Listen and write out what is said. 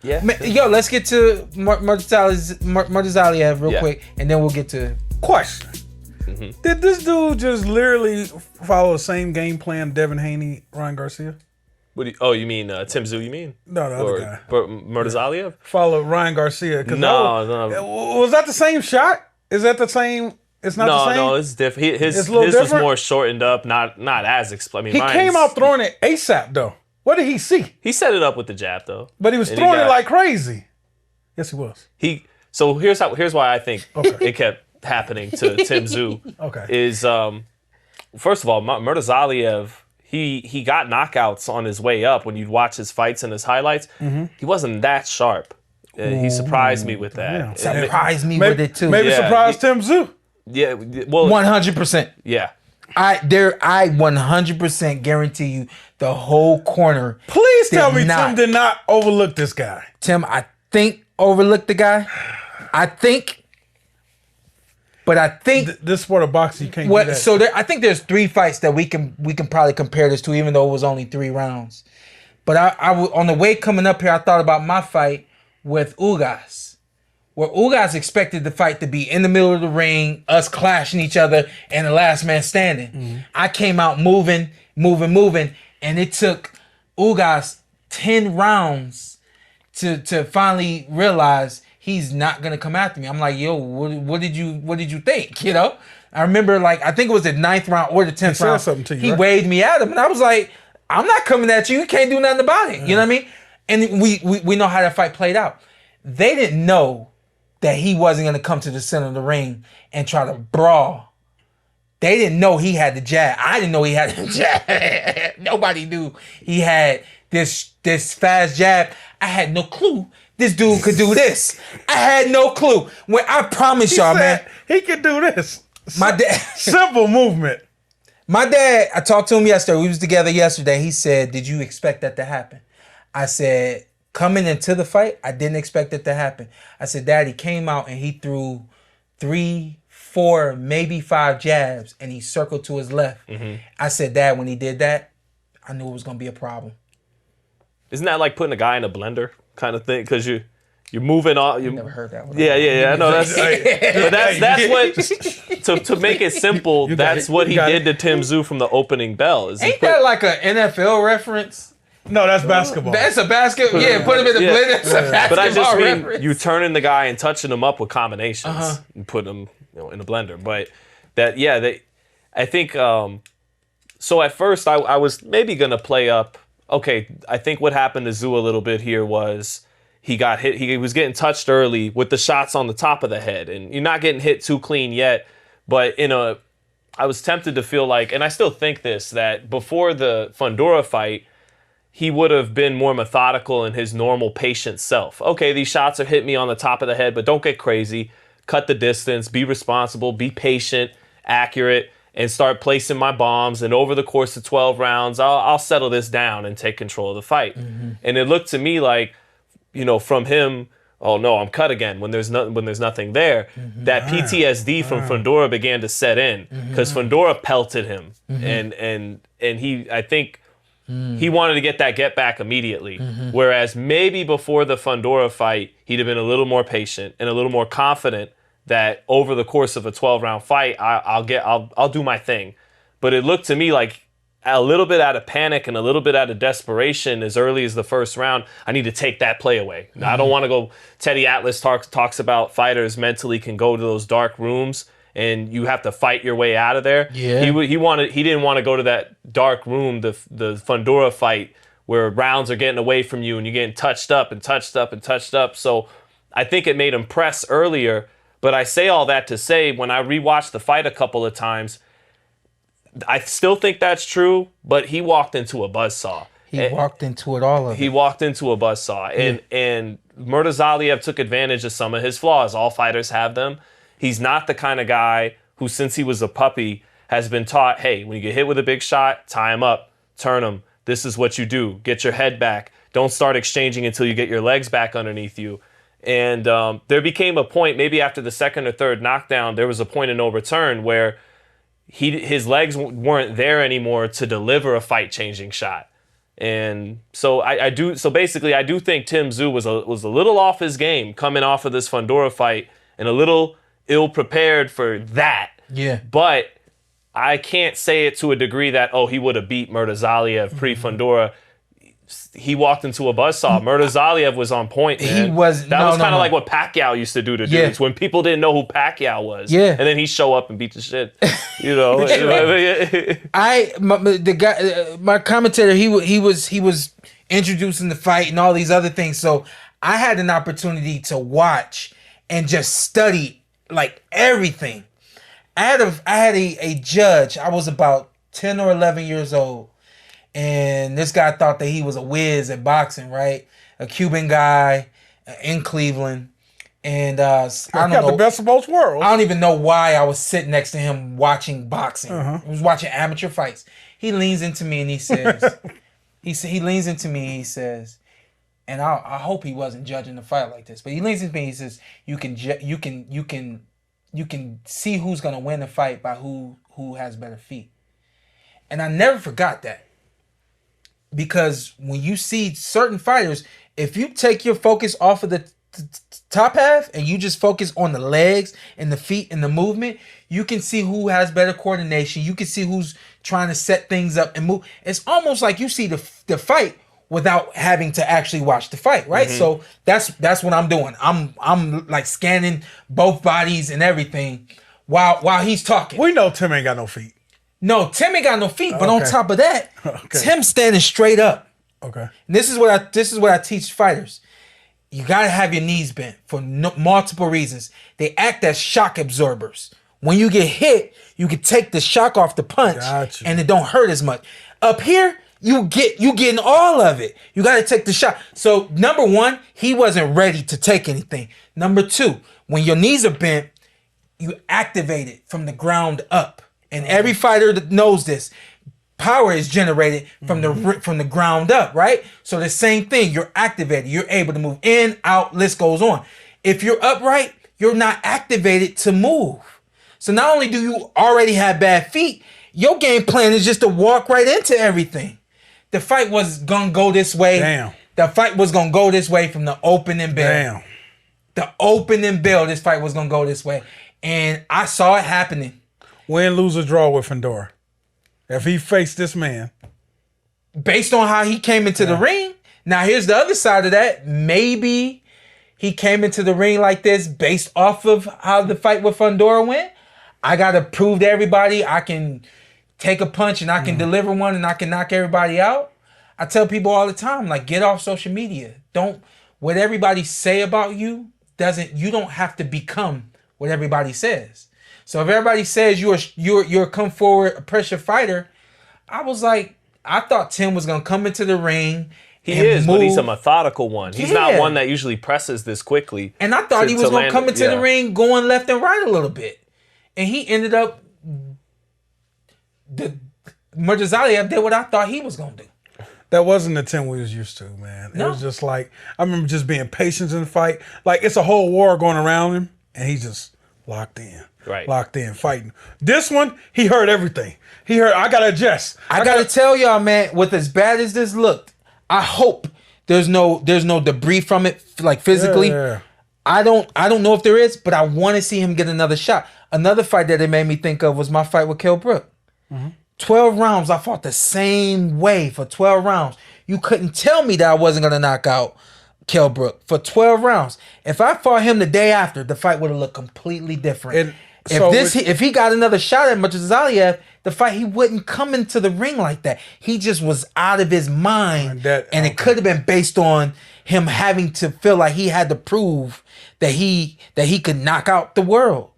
Yeah. Yo, let's get to Murtazaliev real quick, and then we'll get to question. Mm-hmm. Did this dude just literally follow the same game plan Devin Haney, Ryan Garcia? You mean Tszyu, you mean? No, the other guy. Murtazaliev? Follow Ryan Garcia. No. Was that the same shot? Is that the same? It's not the same? No, it's different. His different? was more shortened up, not as explosive. He came out throwing it ASAP, though. What did he see? He set it up with the jab, though. But he was throwing it like crazy. Yes, he was. So here's why I think it kept happening to Tszyu. Okay. Is first of all, Murtazaliev, he got knockouts on his way up. When you'd watch his fights and his highlights, he wasn't that sharp. He surprised me with that. surprised me with it too. Maybe surprised Tszyu. Yeah, well, 100%. Yeah. I 100% guarantee you the whole corner. Please tell me Tim did not overlook this guy. Tim, I think overlooked the guy. I think this sport of boxing, you can't do that. So I think there's 3 fights that we can probably compare this to, even though it was only 3 rounds. But I on the way coming up here, I thought about my fight with Ugas, where Ugas expected the fight to be in the middle of the ring, us clashing each other, and the last man standing. Mm-hmm. I came out moving, and it took Ugas 10 rounds to finally realize he's not gonna come after me. I'm like, yo, what did you think? You know? I remember, I think it was the 9th round or the 10th round. Something to you, he right? waved me at him, and I was like, I'm not coming at you. You can't do nothing about it. You know what I mean? And we know how that fight played out. They didn't know that he wasn't going to come to the center of the ring and try to brawl. They didn't know he had the jab. I didn't know he had the jab. Nobody knew he had this fast jab. I had no clue this dude could do this. I had no clue. When I promise y'all, man, he could do this. My dad, simple movement. My dad, I talked to him yesterday. We was together yesterday. He said, "Did you expect that to happen?" I said, coming into the fight, I didn't expect it to happen. I said, Dad, he came out and he threw 3, 4, maybe 5 jabs, and he circled to his left. Mm-hmm. I said, Dad, when he did that, I knew it was going to be a problem. Isn't that like putting a guy in a blender kind of thing? Because you're moving on. You never heard that one. Yeah. I know that's what to make it simple. That's what he did to Tszyu from the opening bell. Ain't that like an NFL reference? No, that's basketball. That's a basketball. Yeah, put him in the blender. That's a basketball but I just mean reference. you turning the guy and touching him up with combinations and putting him in a blender. But I think so at first I was maybe gonna play up. Okay, I think what happened to Tszyu a little bit here was he got hit. He was getting touched early with the shots on the top of the head, and you're not getting hit too clean yet. But I was tempted to feel like, and I still think this, that before the Fundora fight, he would have been more methodical in his normal patient self. Okay, these shots are hitting me on the top of the head, but don't get crazy. Cut the distance, be responsible, be patient, accurate, and start placing my bombs. And over the course of 12 rounds, I'll settle this down and take control of the fight. Mm-hmm. And it looked to me like, from him, oh no, I'm cut again when there's nothing there. Mm-hmm. That PTSD from Fundora began to set in because Fundora pelted him, and he, I think. He wanted to get that get back immediately. Mm-hmm. Whereas maybe before the Fundora fight, he'd have been a little more patient and a little more confident that over the course of a 12-round fight, I'll do my thing. But it looked to me like a little bit out of panic and a little bit out of desperation as early as the first round, I need to take that play away. Now, I don't want to go. Teddy Atlas talks about fighters mentally can go to those dark rooms and you have to fight your way out of there. Yeah. He didn't want to go to that dark room, the Fundora fight, where rounds are getting away from you and you're getting touched up. So I think it made him press earlier. But I say all that to say, when I rewatched the fight a couple of times, I still think that's true, but he walked into a buzzsaw. He walked into it all of it. He walked into a buzzsaw. And Murtazaliev took advantage of some of his flaws. All fighters have them. He's not the kind of guy who, since he was a puppy, has been taught, hey, when you get hit with a big shot, tie him up, turn him. This is what you do. Get your head back. Don't start exchanging until you get your legs back underneath you. And there became a point, maybe after the second or third knockdown, there was a point in no return where his legs weren't there anymore to deliver a fight-changing shot. And so I do think Tim Tszyu was a little off his game coming off of this Fundora fight and a little ill prepared for that. Yeah. But I can't say it to a degree that, he would have beat Murtazaliev pre-Fundora. He walked into a buzzsaw. Murtazaliev was on point, man. He was. That was kind of like what Pacquiao used to do to dudes when people didn't know who Pacquiao was. Yeah. And then he show up and beat the shit. You know. My commentator, he was introducing the fight and all these other things. So I had an opportunity to watch and just study like everything. I had a judge. I was about 10 or 11 years old. And this guy thought that he was a whiz at boxing, right? A Cuban guy in Cleveland. And I don't know. The best of both worlds. I don't even know why I was sitting next to him watching boxing. I was watching amateur fights. He leans into me and he says, he leans into me and he says, and I hope he wasn't judging the fight like this, but he leans into me and he says, you can see who's gonna win the fight by who has better feet. And I never forgot that. Because when you see certain fighters, if you take your focus off of the top half and you just focus on the legs and the feet and the movement, you can see who has better coordination. You can see who's trying to set things up and move. It's almost like you see the fight without having to actually watch the fight, right? So that's what I'm doing. I'm like scanning both bodies and everything while he's talking. We know Tim ain't got no feet. No, Tim ain't got no feet, but on top of that, Tim's standing straight up. Okay. And this is what I teach fighters. You gotta have your knees bent for multiple reasons. They act as shock absorbers. When you get hit, you can take the shock off the punch, and it don't hurt as much. Up here, you getting all of it. You gotta take the shock. So number one, he wasn't ready to take anything. Number two, when your knees are bent, you activate it from the ground up. And every fighter that knows this, power is generated from the ground up, right? So the same thing, you're activated. You're able to move in, out, list goes on. If you're upright, you're not activated to move. So not only do you already have bad feet, your game plan is just to walk right into everything. The fight was going to go this way. Damn. The fight was going to go this way from the opening bell. Damn. The opening bell, this fight was going to go this way. And I saw it happening. Win, lose, or draw with Fundora. If he faced this man. Based on how he came into the ring. Now, here's the other side of that. Maybe he came into the ring like this based off of how the fight with Fundora went. I got to prove to everybody I can take a punch and I can deliver one and I can knock everybody out. I tell people all the time, like, get off social media. What everybody say about you, you don't have to become what everybody says. So if everybody says you're a come forward pressure fighter, I thought Tim was gonna come into the ring. He is, but he's a methodical one. He's not one that usually presses this quickly. And I thought he was gonna come into the ring going left and right a little bit, and he ended up. Murtazaliev did what I thought he was gonna do. That wasn't the Tim we was used to, man. It was just like, I remember just being patient in the fight. Like, it's a whole war going around him, and he just locked in. Right. Locked in, fighting. This one, he heard everything. He heard, I gotta adjust. I gotta tell y'all, man, with as bad as this looked, I hope there's no debris from it, like physically. Yeah. I don't know if there is, but I want to see him get another shot. Another fight that it made me think of was my fight with Kell Brook. 12 rounds, I fought the same way for 12 rounds. You couldn't tell me that I wasn't gonna knock out Kell Brook for 12 rounds. If I fought him the day after, the fight would have looked completely different. If he got another shot at Murtazaliev, the fight, he wouldn't come into the ring like that. He just was out of his mind. And it could have been based on him having to feel like he had to prove that he could knock out the world.